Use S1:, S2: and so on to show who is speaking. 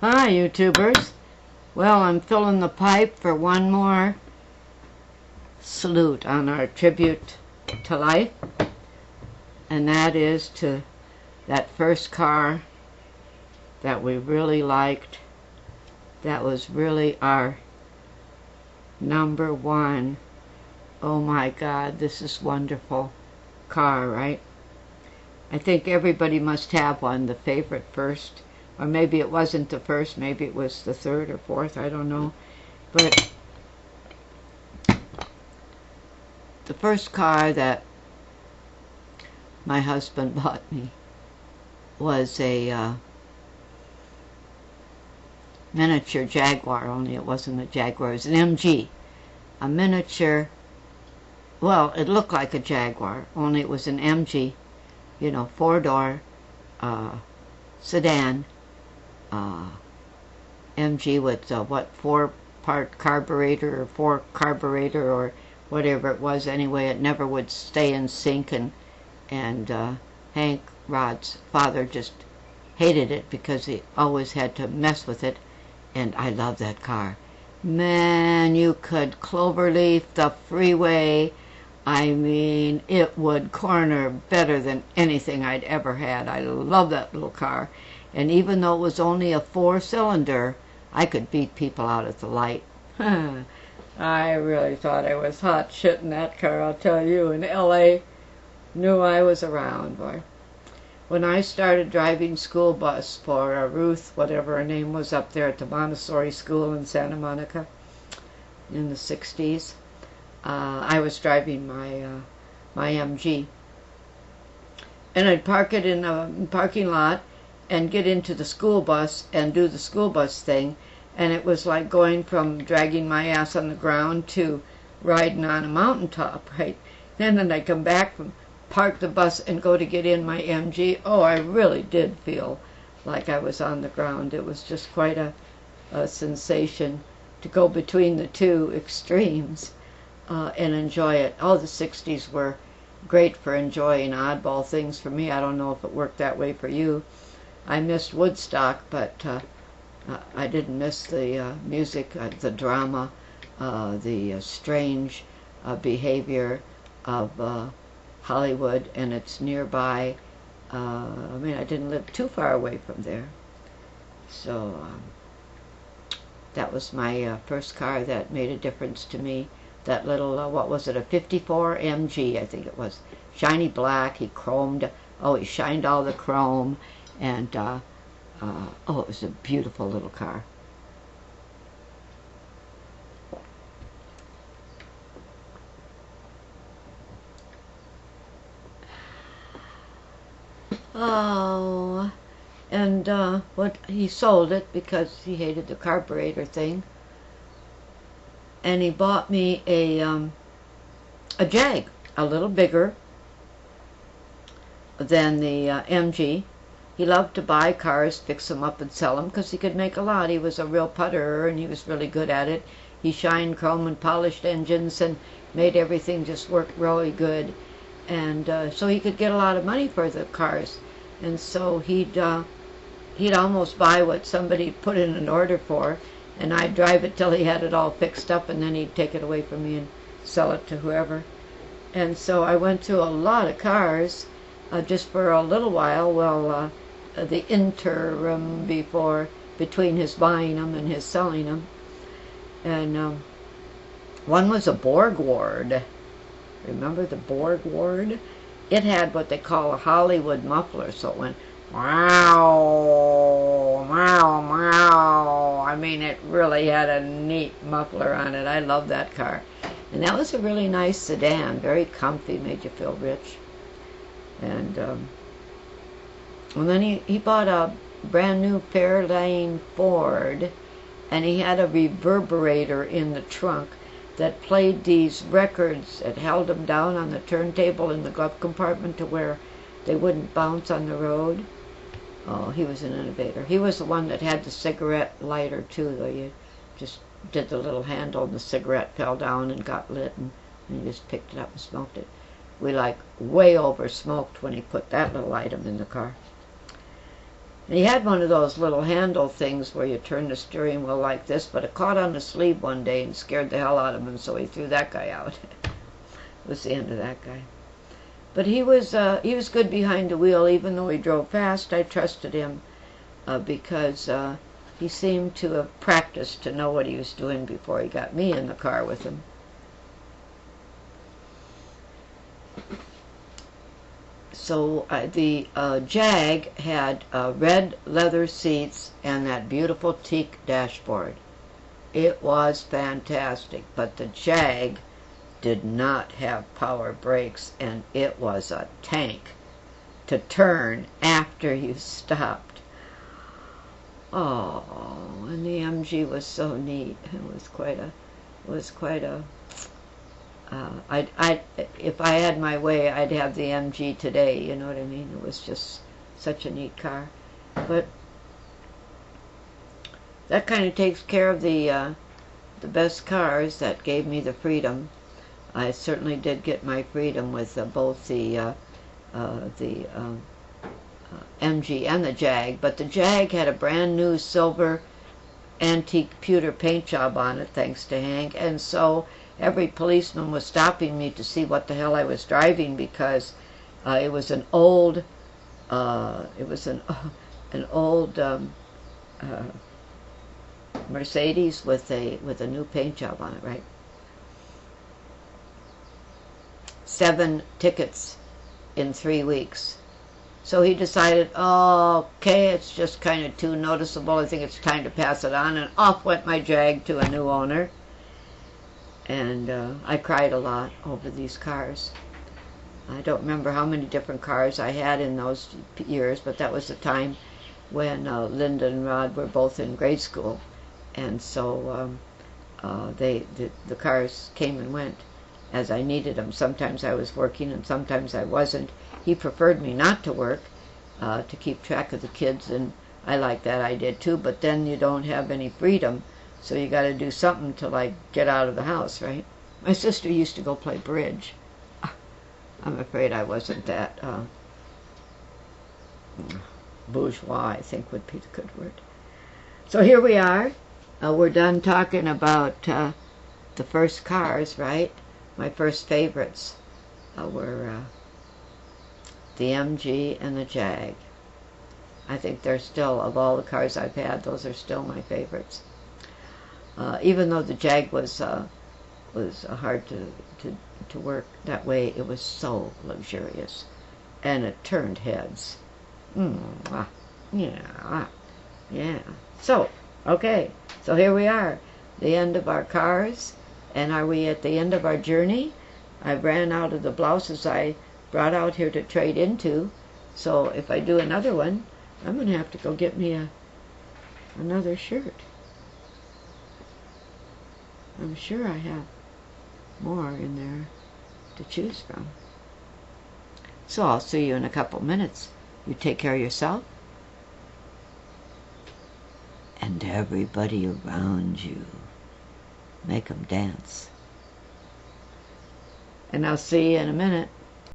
S1: Hi, YouTubers. Well, I'm filling the pipe for one more salute on our tribute to life, and that is to that first car that we really liked. That was really our number one. Oh my God, this is wonderful car, right? I think everybody must have one, the favorite first. Or maybe it wasn't the first, maybe it was the third or fourth, I don't know. But the first car that my husband bought me was a miniature Jaguar, only it wasn't a Jaguar, it was an MG. A miniature, well, it looked like a Jaguar, only it was an MG, you know, four-door sedan. MG with four-part carburetor or four carburetor or whatever it was. Anyway, it never would stay in sync, and Hank Rod's father just hated it because he always had to mess with it, and I love that car. Man, you could cloverleaf the freeway. I mean, it would corner better than anything I'd ever had. I love that little car. And even though it was only a four-cylinder, I could beat people out at the light. I really thought I was hot shit in that car, I'll tell you. And LA knew I was around, boy. When I started driving school bus for Ruth, whatever her name was, up there at the Montessori School in Santa Monica in the 60s, I was driving my MG. And I'd park it in a parking lot and get into the school bus and do the school bus thing, and it was like going from dragging my ass on the ground to riding on a mountaintop, right? And then I come back from park the bus and go to get in my MG. Oh, I really did feel like I was on the ground. It was just quite a sensation to go between the two extremes and enjoy it. Oh, the 60s were great for enjoying oddball things for me. I don't know if it worked that way for you. I missed Woodstock, but I didn't miss the music, the drama, the strange behavior of Hollywood and its nearby. I mean, I didn't live too far away from there. So that was my first car that made a difference to me. That little, what was it, a 54 MG, I think it was. Shiny black, he chromed, oh, he shined all the chrome. And, oh, it was a beautiful little car. Oh, and he sold it because he hated the carburetor thing. And he bought me a Jag, a little bigger than the MG. He loved to buy cars, fix them up and sell them because he could make a lot. He was a real putterer and he was really good at it. He shined chrome and polished engines and made everything just work really good. And so he could get a lot of money for the cars. And so he'd almost buy what somebody put in an order for, and I'd drive it till he had it all fixed up, and then he'd take it away from me and sell it to whoever. And so I went through a lot of cars just for a little while, well, the interim between his buying them and his selling them. And one was a Borg Ward. Remember the Borg Ward? It had what they call a Hollywood muffler, so it went wow, wow, wow. I mean, it really had a neat muffler on it. I love that car. And that was a really nice sedan, very comfy, made you feel rich. And then he bought a brand new Fairlane Ford, and he had a reverberator in the trunk that played these records. It held them down on the turntable in the glove compartment to where they wouldn't bounce on the road. Oh, he was an innovator. He was the one that had the cigarette lighter too, though. You just did the little handle and the cigarette fell down and got lit, and you just picked it up and smoked it. We like way over smoked when he put that little item in the car. And he had one of those little handle things where you turn the steering wheel like this, but it caught on the sleeve one day and scared the hell out of him, so he threw that guy out. It was the end of that guy. But he was good behind the wheel, even though he drove fast. I trusted him because he seemed to have practiced to know what he was doing before he got me in the car with him. So the Jag had red leather seats and that beautiful teak dashboard. It was fantastic, but the Jag did not have power brakes, and it was a tank to turn after you stopped. Oh, and the MG was so neat. It was quite a. If I had my way, I'd have the MG today. You know what I mean? It was just such a neat car. But that kind of takes care of the best cars that gave me the freedom. I certainly did get my freedom with both the MG and the Jag, but the Jag had a brand new silver antique pewter paint job on it, thanks to Hank, and so every policeman was stopping me to see what the hell I was driving, because it was an old Mercedes with a new paint job on it, right? 7 tickets in 3 weeks. So he decided, oh, okay, it's just kind of too noticeable. I think it's time to pass it on. And off went my Jag to a new owner. And I cried a lot over these cars. I don't remember how many different cars I had in those years, but that was the time when Linda and Rod were both in grade school. And so the cars came and went as I needed them. Sometimes I was working and sometimes I wasn't. He preferred me not to work to keep track of the kids, and I like that idea too, but then you don't have any freedom, so you got to do something to, like, get out of the house, right? My sister used to go play bridge. I'm afraid I wasn't that bourgeois, I think would be the good word. So here we are. We're done talking about the first cars, right? My first favorites were the MG and the Jag. I think they're still, of all the cars I've had, those are still my favorites. Even though the Jag was hard to work that way, it was so luxurious, and it turned heads. Yeah. So, okay, so here we are, the end of our cars, and are we at the end of our journey? I ran out of the blouses I brought out here to trade into, so if I do another one, I'm going to have to go get me another shirt. I'm sure I have more in there to choose from. So I'll see you in a couple minutes. You take care of yourself and everybody around you. Make them dance. And I'll see you in a minute.